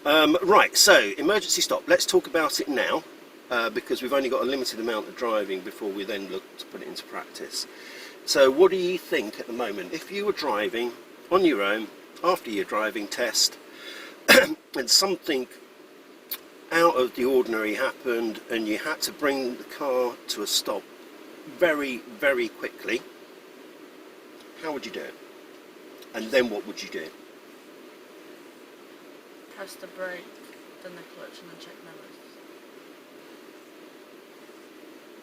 Right, so emergency stop. Let's talk about it now because we've only got a limited amount of driving before we then look to put it into practice. So what do you think at the moment? If you were driving on your own after your driving test and something out of the ordinary happened and you had to bring the car to a stop very, very quickly, how would you do it? And then what would you do? Press the brake, then the clutch, and then check mirrors.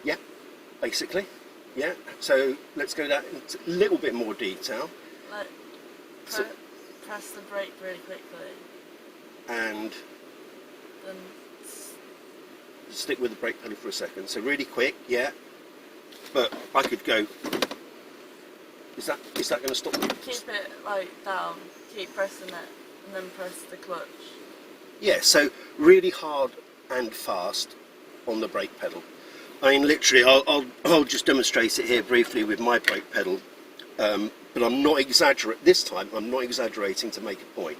Yeah, basically. Yeah, so let's go down into a little bit more detail. Like, press the brake really quickly. And Then stick with the brake pedal for a second. So really quick, yeah. But I could go. Is that going to stop me? keep it like down, keep pressing it, and then press the clutch. Yeah, so really hard and fast on the brake pedal. I mean, literally, I'll just demonstrate it here briefly with my brake pedal. But I'm not exaggerating. This time, I'm not exaggerating to make a point.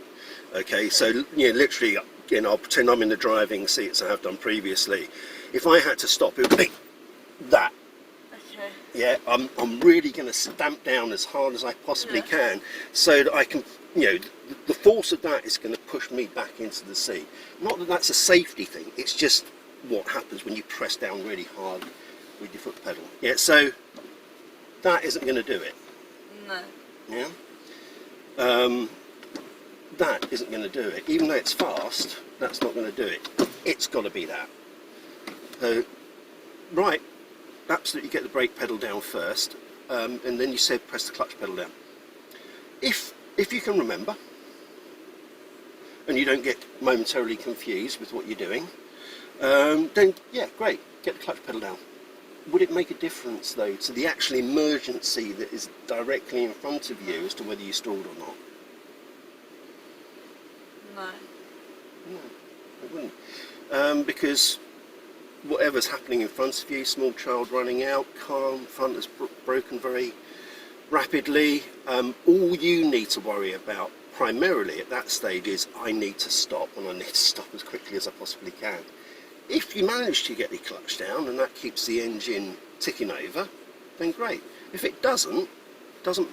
Okay, so yeah, literally, I'll pretend I'm in the driving seat as I have done previously. If I had to stop, it would be that. Okay. Yeah, I'm really going to stamp down as hard as I possibly can, so that I can, the force of that is going to push me back into the seat. Not that that's a safety thing. It's just what happens when you press down really hard with your foot pedal. Yeah, so that isn't going to do it. No. Yeah. That isn't going to do it. Even though it's fast, that's not going to do it. It's got to be that. So, right, absolutely get the brake pedal down first, and then you said press the clutch pedal down. If you can remember, and you don't get momentarily confused with what you're doing, then yeah, great, get the clutch pedal down. Would it make a difference though to the actual emergency that is directly in front of you as to whether you stalled or not? No. No, it wouldn't. Because whatever's happening in front of you, small child running out, car in front has broken very rapidly, all you need to worry about primarily at that stage is I need to stop, and I need to stop as quickly as I possibly can. If you manage to get the clutch down and that keeps the engine ticking over, then great. If it doesn't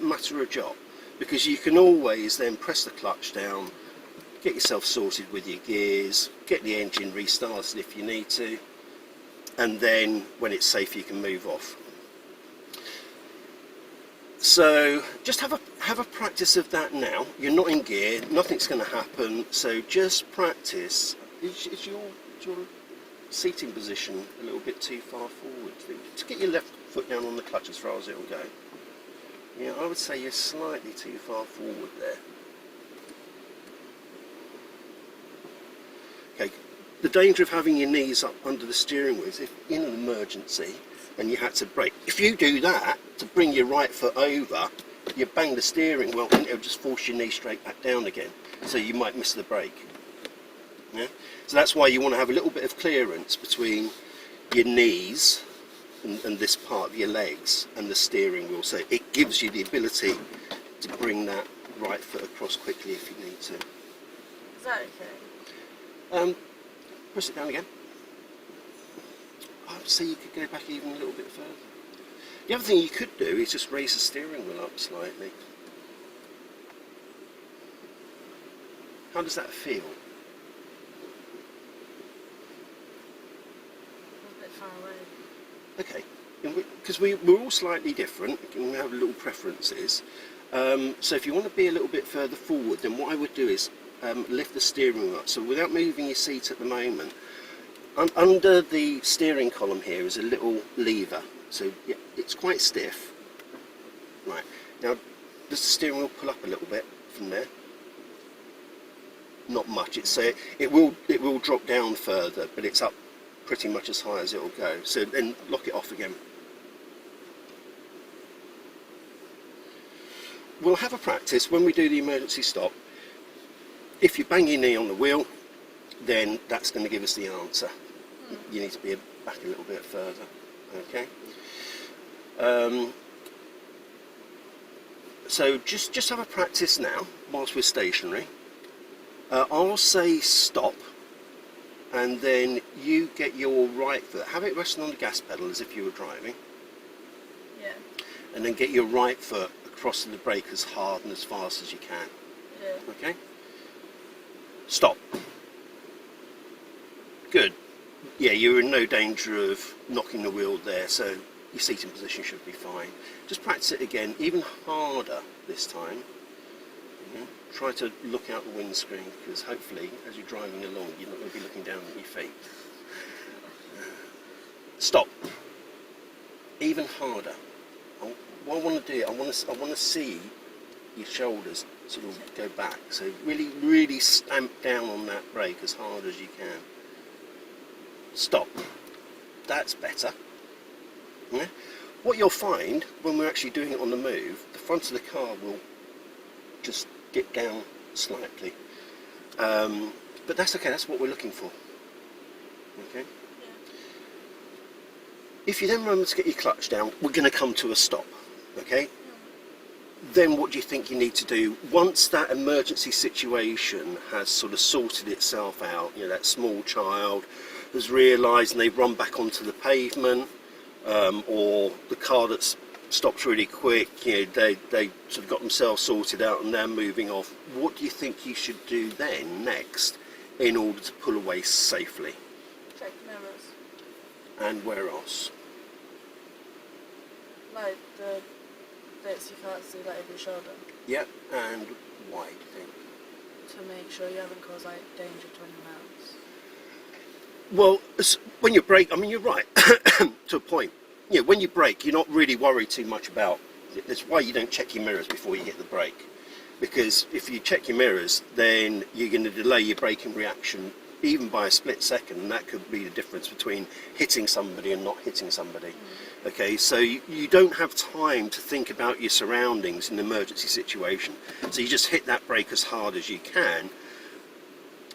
matter a jot, because you can always then press the clutch down, get yourself sorted with your gears, get the engine restarted if you need to, and then when it's safe you can move off. So just have a practice of that now. You're not in gear, nothing's going to happen, so just practice. Is your seating position a little bit too far forward? Just get your left foot down on the clutch as far as it will go. Yeah, I would say you're slightly too far forward there. Okay, the danger of having your knees up under the steering wheel is if in an emergency and you had to brake. If you do that to bring your right foot over, you bang the steering wheel and it'll just force your knee straight back down again. So you might miss the brake. Yeah? So that's why you want to have a little bit of clearance between your knees and this part of your legs and the steering wheel. So it gives you the ability to bring that right foot across quickly if you need to. Is that okay? Press it down again. I would say you could go back even a little bit further. The other thing you could do is just raise the steering wheel up slightly. How does that feel? A bit far away. Okay, because we're all slightly different, and we have little preferences. So if you want to be a little bit further forward, then what I would do is lift the steering wheel up. So without moving your seat at the moment, under the steering column here is a little lever. So yeah, it's quite stiff. Right, now does the steering wheel pull up a little bit from there? Not much. It will drop down further, but it's up pretty much as high as it will go. So then lock it off again. We'll have a practice when we do the emergency stop. If you bang your knee on the wheel, then that's going to give us the answer. You need to be back a little bit further. Okay. So just have a practice now whilst we're stationary. I'll say stop, and then you get your right foot, have it resting on the gas pedal as if you were driving, Yeah. and then get your right foot across the brake as hard and as fast as you can. Yeah. Okay? Stop. Good. Yeah, you're in no danger of knocking the wheel there, so your seating position should be fine. Just practice it again, even harder this time. Try to look out the windscreen, because hopefully, as you're driving along, you're not going to be looking down at your feet. Stop. Even harder. What I want to do, I want to see your shoulders sort of go back. So really, really stamp down on that brake as hard as you can. Stop. That's better. Yeah? What you'll find when we're actually doing it on the move, the front of the car will just dip down slightly. But that's okay, that's what we're looking for. Okay? Yeah. If you then remember to get your clutch down, we're going to come to a stop. Okay? Then what do you think you need to do once that emergency situation has sort of sorted itself out? You know, that small child has realised and they've run back onto the pavement, or the car that's stops really quick, you know, they sort of got themselves sorted out and they're moving off. What do you think you should do then next in order to pull away safely? Check mirrors. And where else? Like the bits you can't see, like over your shoulder. Yeah, and why do you think? To make sure you haven't caused like danger to anyone else. Well, when you brake, I mean, you're right, to a point. You know, when you brake, you're not really worried too much about it. That's why you don't check your mirrors before you hit the brake. Because if you check your mirrors, then you're going to delay your braking reaction even by a split second, and that could be the difference between hitting somebody and not hitting somebody. Okay, so you don't have time to think about your surroundings in an emergency situation. So you just hit that brake as hard as you can.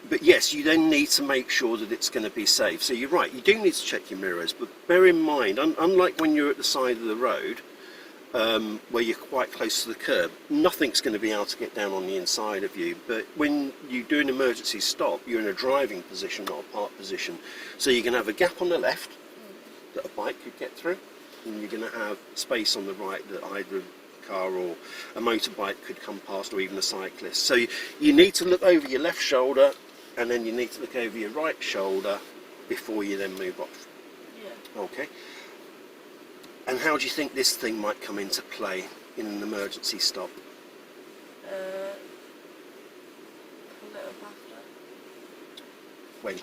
But yes, you then need to make sure that it's going to be safe. So you're right, you do need to check your mirrors, but bear in mind, unlike when you're at the side of the road, where you're quite close to the curb, nothing's going to be able to get down on the inside of you. But when you do an emergency stop, you're in a driving position, not a park position. So you're going to have a gap on the left that a bike could get through, and you're going to have space on the right that either a car or a motorbike could come past, or even a cyclist. So you need to look over your left shoulder, and then you need to look over your right shoulder before you then move off. Yeah. Okay. And how do you think this thing might come into play in an emergency stop? Pull it up after. When?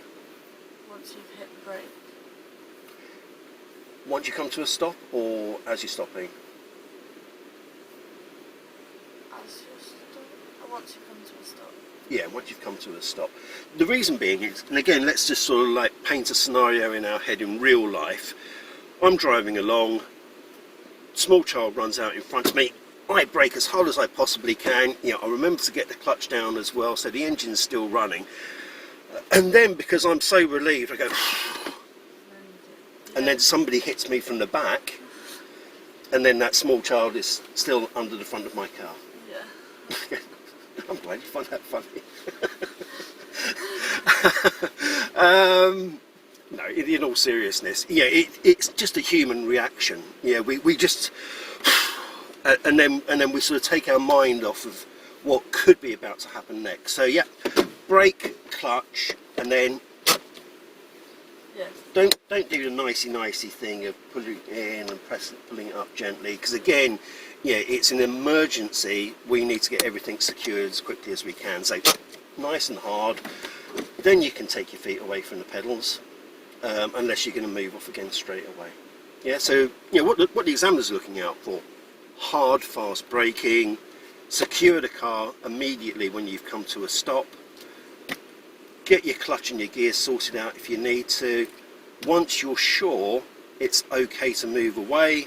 Once you've hit the brake. Once you come to a stop, or as you're stopping? As you stop. Once you come to a stop. Yeah, once you've come to a stop. The reason being is, and again, let's just sort of like paint a scenario in our head in real life. I'm driving along, small child runs out in front of me, I brake as hard as I possibly can, you know, I remember to get the clutch down as well, so the engine's still running. And then, because I'm so relieved, I go, and then somebody hits me from the back, and then that small child is still under the front of my car. Yeah. I'm glad you find that funny. No, in all seriousness, yeah, it's just a human reaction. Yeah, we just, and then we sort of take our mind off of what could be about to happen next. So yeah, brake, clutch, and then Yeah. don't do the nicey thing of pulling it in and pulling it up gently, because again, yeah, it's an emergency. We need to get everything secured as quickly as we can. So nice and hard. Then you can take your feet away from the pedals, unless you're going to move off again straight away. Yeah. So you know what the examiner's looking out for: hard, fast braking. Secure the car immediately when you've come to a stop. Get your clutch and your gears sorted out if you need to. Once you're sure it's okay to move away,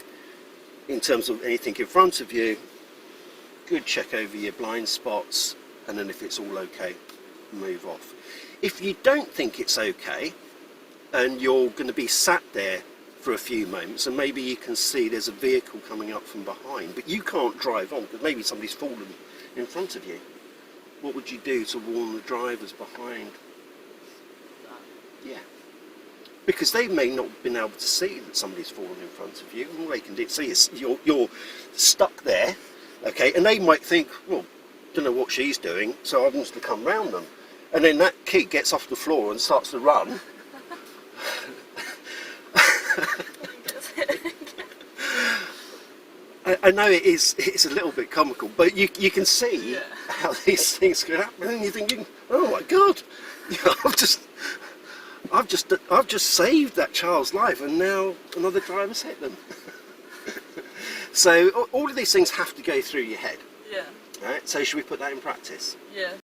in terms of anything in front of you, good check over your blind spots, and then if it's all okay, move off. If you don't think it's okay, and you're going to be sat there for a few moments, and maybe you can see there's a vehicle coming up from behind, but you can't drive on because maybe somebody's fallen in front of you, what would you do to warn the drivers behind? Yeah. Because they may not have been able to see that somebody's fallen in front of you. All they can see is you're stuck there, okay, and they might think, well, don't know what she's doing, so I'm just going to come round them. And then that kid gets off the floor and starts to run. I know it's a little bit comical, but you can see how these things could happen, and you're thinking, oh my God, you know, I've just saved that child's life, and now another driver's hit them. So all of these things have to go through your head. Yeah. Right? So should we put that in practice? Yeah.